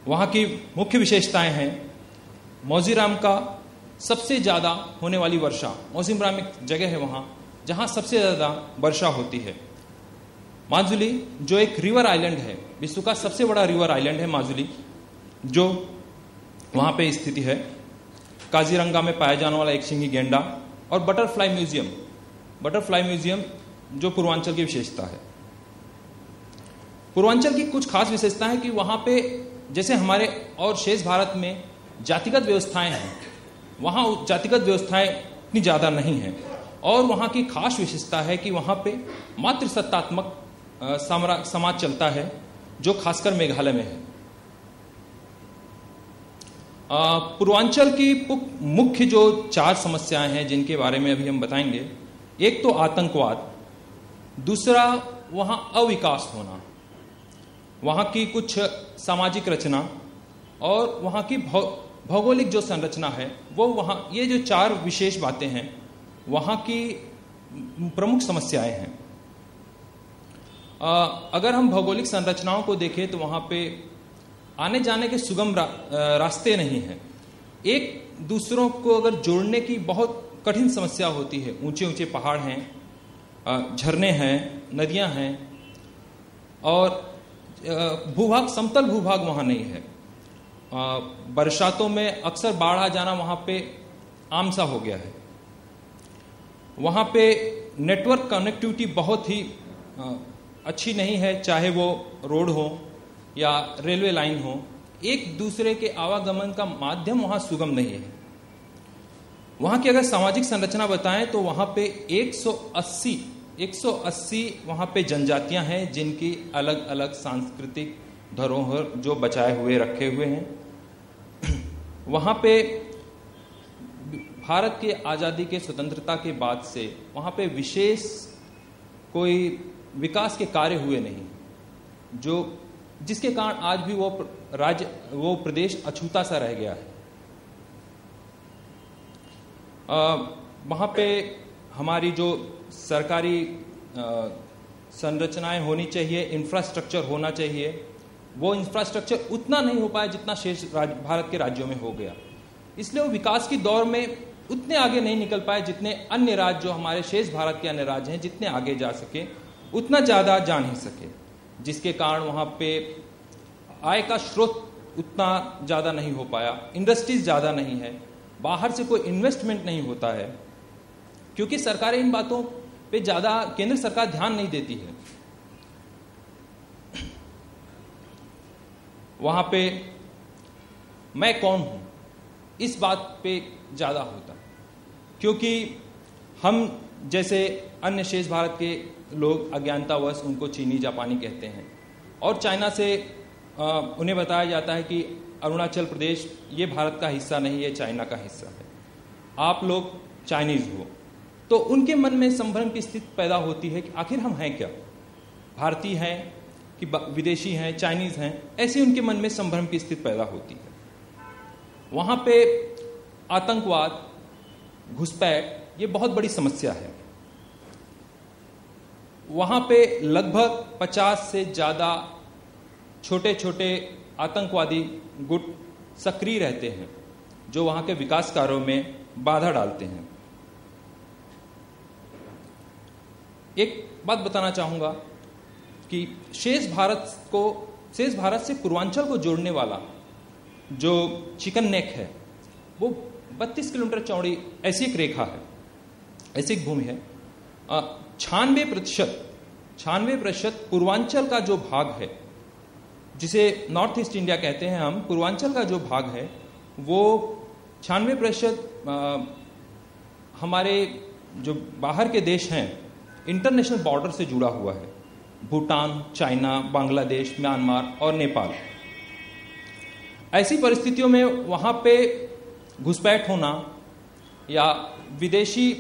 वहाँ की मुख्य विशेषताएं हैं मौजीराम का सबसे ज़्यादा होने वाली वर्षा। मौजीराम एक जगह है वहाँ जहाँ सबसे ज़्यादा वर्षा होती है। माजुली जो एक रिवर आइलैंड है, विश्व का सबसे बड़ा रिवर आइलैंड है माजुली, जो वहाँ पे स्थिति है। काजीरंगा में पाया जाने वाला एक शिंगी गेंडा और बटरफ्लाई म्यूजियम जो पूर्वांचल की विशेषता है। पूर्वांचल की कुछ खास विशेषता है कि वहाँ पे जैसे हमारे और शेष भारत में जातिगत व्यवस्थाएं हैं, वहाँ जातिगत व्यवस्थाएं इतनी ज़्यादा नहीं हैं। और वहाँ की खास विशेषता है कि वहाँ पे मातृसत्तात्मक समाज चलता है, जो खासकर मेघालय में है। पूर्वांचल की मुख्य जो 4 समस्याएं हैं जिनके बारे में अभी हम बताएंगे, एक तो आतंकवाद, दूसरा वहाँ अविकास होना, वहाँ की कुछ सामाजिक रचना और वहाँ की भौगोलिक जो संरचना है वो वहाँ, ये जो 4 विशेष बातें हैं वहाँ की प्रमुख समस्याएं हैं। अगर हम भौगोलिक संरचनाओं को देखें तो वहाँ पे आने जाने के सुगम रास्ते नहीं हैं। एक दूसरों को अगर जोड़ने की बहुत कठिन समस्या होती है। ऊंचे ऊंचे पहाड़ हैं, झरने हैं, नदियां हैं और भूभाग, समतल भूभाग वहाँ नहीं है। बरसातों में अक्सर बाढ़ आ जाना वहाँ पे आम सा हो गया है। वहाँ पे नेटवर्क कनेक्टिविटी बहुत ही अच्छी नहीं है, चाहे वो रोड हो या रेलवे लाइन हो। एक दूसरे के आवागमन का माध्यम वहाँ सुगम नहीं है। वहाँ की अगर सामाजिक संरचना बताएं तो वहाँ पे 180 वहाँ पे जनजातियां हैं जिनकी अलग अलग सांस्कृतिक धरोहर जो बचाए हुए रखे हुए हैं। वहाँ पे भारत के आज़ादी के स्वतंत्रता के बाद से वहाँ पे विशेष कोई विकास के कार्य हुए नहीं, जिसके कारण आज भी वो प्रदेश अछूता सा रह गया है। वहाँ पे हमारी जो सरकारी संरचनाएं होनी चाहिए, इंफ्रास्ट्रक्चर होना चाहिए, वो इंफ्रास्ट्रक्चर उतना नहीं हो पाया जितना शेष भारत के राज्यों में हो गया। इसलिए वो विकास की दौर में उतने आगे नहीं निकल पाए जितने अन्य राज्य, जो हमारे शेष भारत के अन्य राज्य हैं, जितने आगे जा सके उतना ज़्यादा जा नहीं सके, जिसके कारण वहाँ पे आय का स्रोत उतना ज़्यादा नहीं हो पाया, इंडस्ट्रीज ज़्यादा नहीं है, बाहर से कोई इन्वेस्टमेंट नहीं होता है, क्योंकि सरकारें इन बातों पे ज़्यादा, केंद्र सरकार ध्यान नहीं देती है। वहाँ पे मैं कौन हूँ, इस बात पे ज़्यादा होता, क्योंकि हम जैसे अन्य शेष भारत के लोग अज्ञानतावश उनको चीनी जापानी कहते हैं, और चाइना से उन्हें बताया जाता है कि अरुणाचल प्रदेश ये भारत का हिस्सा नहीं, ये चाइना का हिस्सा है, आप लोग चाइनीज हो। तो उनके मन में संभ्रम की स्थिति पैदा होती है कि आखिर हम हैं क्या, भारतीय हैं कि विदेशी हैं, चाइनीज हैं, ऐसे उनके मन में संभ्रम की स्थिति पैदा होती है। वहाँ पे आतंकवाद, घुसपैठ, ये बहुत बड़ी समस्या है। वहाँ पे लगभग 50 से ज़्यादा छोटे छोटे आतंकवादी गुट सक्रिय रहते हैं, जो वहाँ के विकास कार्यों में बाधा डालते हैं। एक बात बताना चाहूँगा कि शेष भारत से पूर्वांचल को जोड़ने वाला जो चिकन नेक है, वो 32 किलोमीटर चौड़ी ऐसी एक रेखा है, ऐसी एक भूमि है। 96% पूर्वांचल का जो भाग है, जिसे नॉर्थ ईस्ट इंडिया कहते हैं हम, पूर्वांचल का जो भाग है वो 96% हमारे जो बाहर के देश हैं, इंटरनेशनल बॉर्डर से जुड़ा हुआ है। भूटान, चाइना, बांग्लादेश, म्यांमार और नेपाल। ऐसी परिस्थितियों में वहाँ पे घुसपैठ होना या विदेशी